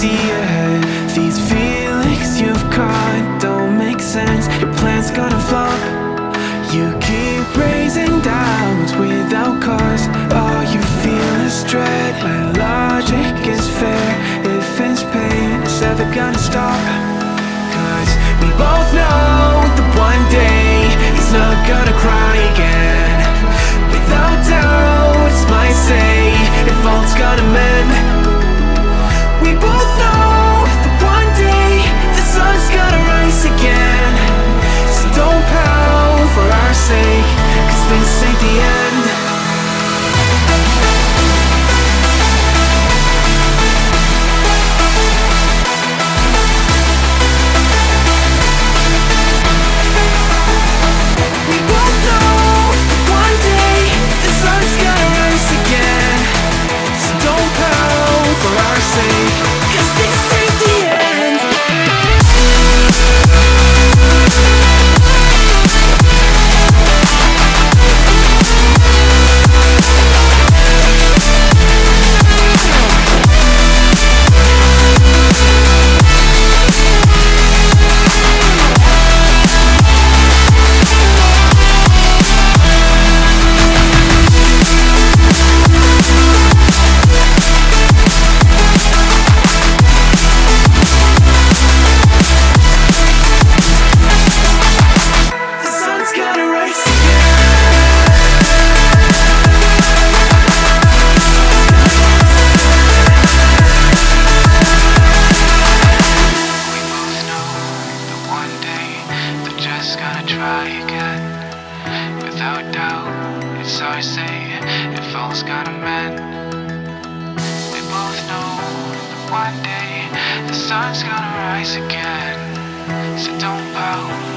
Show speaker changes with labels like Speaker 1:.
Speaker 1: see ahead. These feelings you've caught don't make sense. Your plan's gonna flop. You keep raising doubts without cause. All you feel is dread. My logic is fair. If it's pain, it's ever gonna stop. Cause we both know that one day he's not gonna cry again. Without doubt, it's my say, if all's gonna mend. We both know that one day the sun's gonna rise again. So don't pout for our sake, cause this ain't the end. We both know that one day the sun's gonna rise again. So don't pout for our sake, cause this ain't the end. The sun's gonna rise one day they're just gonna try again. Without doubt, it's our say, if all's gonna mend. We both know that one day the sun's gonna rise again. So don't pout